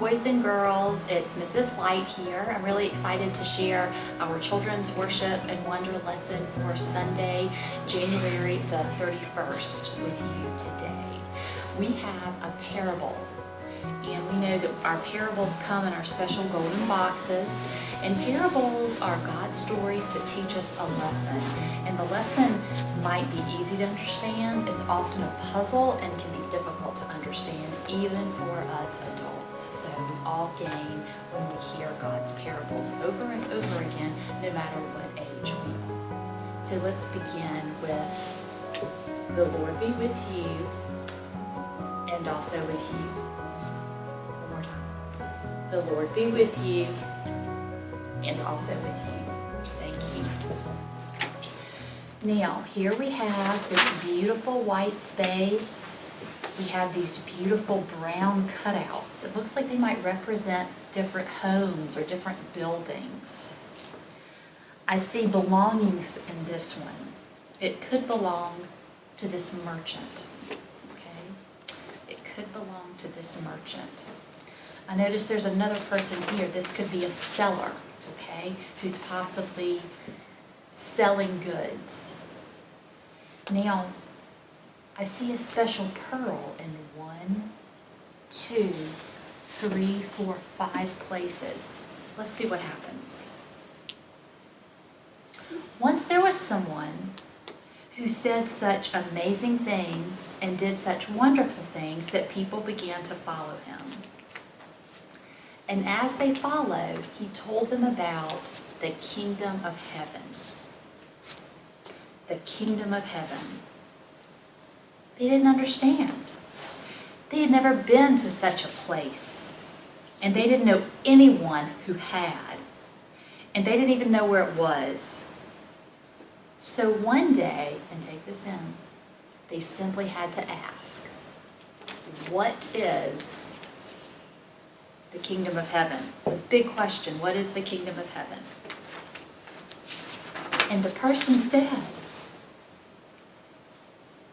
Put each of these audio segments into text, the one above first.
boys and girls. It's Mrs. Light here. I'm really excited to share our children's worship and wonder lesson for Sunday, January the 31st with you today. We have a parable, and we know that our parables come in our special golden boxes, and parables are God's stories that teach us a lesson, and the lesson might be easy to understand. It's often a puzzle and can be difficult to understand even for us adults. So we all gain when we hear God's parables over and over again, no matter what age we are. So let's begin with the Lord be with you and also with you. One more time. The Lord be with you and also with you. Thank you. Now, here we have this beautiful white space. We have these beautiful brown cutouts. It looks like they might represent different homes or different buildings. I see belongings in this one. It could belong to this merchant. Okay? It could belong to this merchant. I notice there's another person here. This could be a seller, okay, who's possibly selling goods. Now, I see a special pearl in 1, 2, 3, 4, 5 places. Let's see what happens. Once there was someone who said such amazing things and did such wonderful things that people began to follow him. And as they followed, he told them about the kingdom of heaven. The kingdom of heaven. They didn't understand. They had never been to such a place. And they didn't know anyone who had. And they didn't even know where it was. So one day, and take this in, they simply had to ask, what is the kingdom of heaven? The big question, what is the kingdom of heaven? And the person said,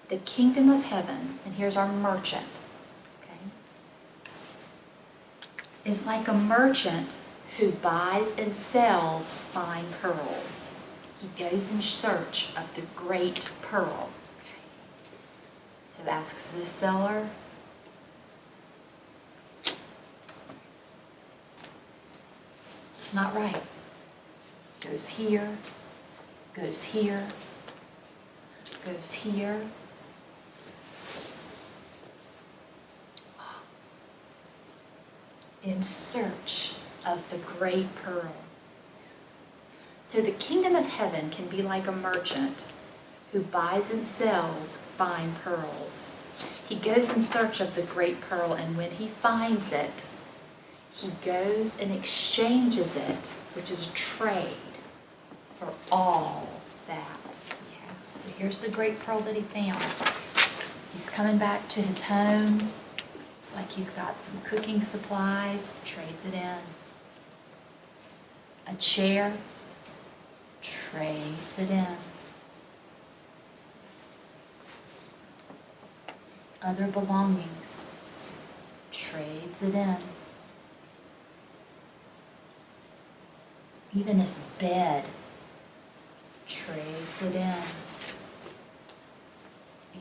the kingdom of heaven, and here's our merchant, okay, is like a merchant who buys and sells fine pearls. He goes in search of the great pearl. Okay. So asks the seller, it's not right. Goes here, goes here, goes here. In search of the great pearl. So the kingdom of heaven can be like a merchant who buys and sells fine pearls. He goes in search of the great pearl, and when he finds it, he goes and exchanges it, which is a trade, for all that he has. So here's the great pearl that he found. He's coming back to his home. Looks like he's got some cooking supplies, trades it in. A chair, trades it in. Other belongings, trades it in. Even his bed, trades it in.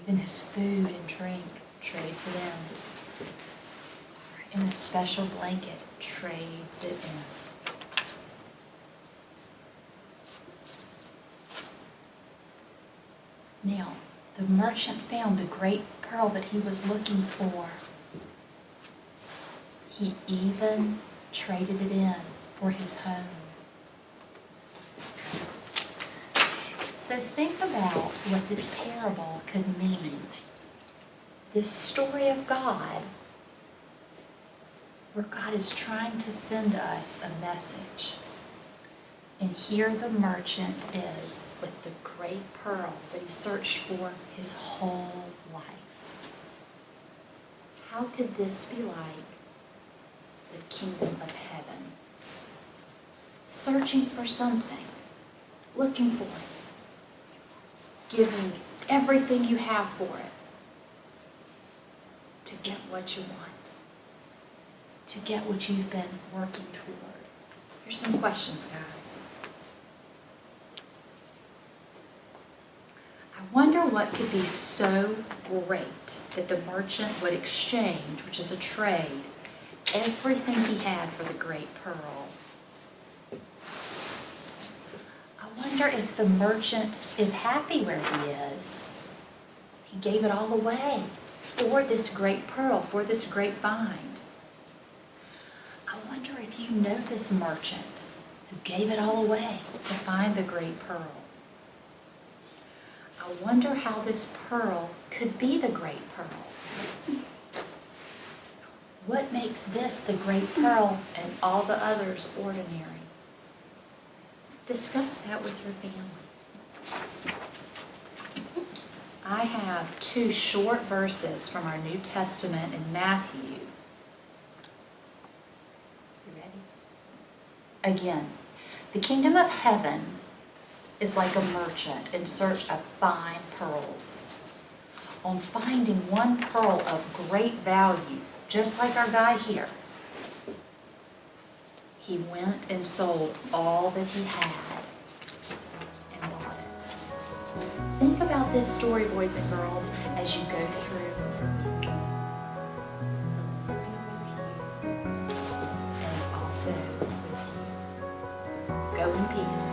Even his food and drink, trades it in. In a special blanket, trades it in. Now, the merchant found the great pearl that he was looking for. He even traded it in for his home. So think about what this parable could mean. This story of God, where God is trying to send us a message. And here the merchant is with the great pearl that he searched for his whole life. How could this be like the kingdom of heaven? Searching for something, looking for it, giving everything you have for it to get what you want, to get what you've been working toward? Here's some questions, guys. I wonder what could be so great that the merchant would exchange, which is a trade, everything he had for the great pearl. I wonder if the merchant is happy where he is. He gave it all away for this great pearl, for this great find. I wonder if you know this merchant who gave it all away to find the great pearl. I wonder how this pearl could be the great pearl. What makes this the great pearl and all the others ordinary? Discuss that with your family. I have 2 short verses from our New Testament in Matthew. You ready? Again, the kingdom of heaven is like a merchant in search of fine pearls. On finding one pearl of great value, just like our guy here, he went and sold all that he had and bought it. Think about this story, boys and girls, as you go through the week. The Lord be with you and also with you. Go in peace.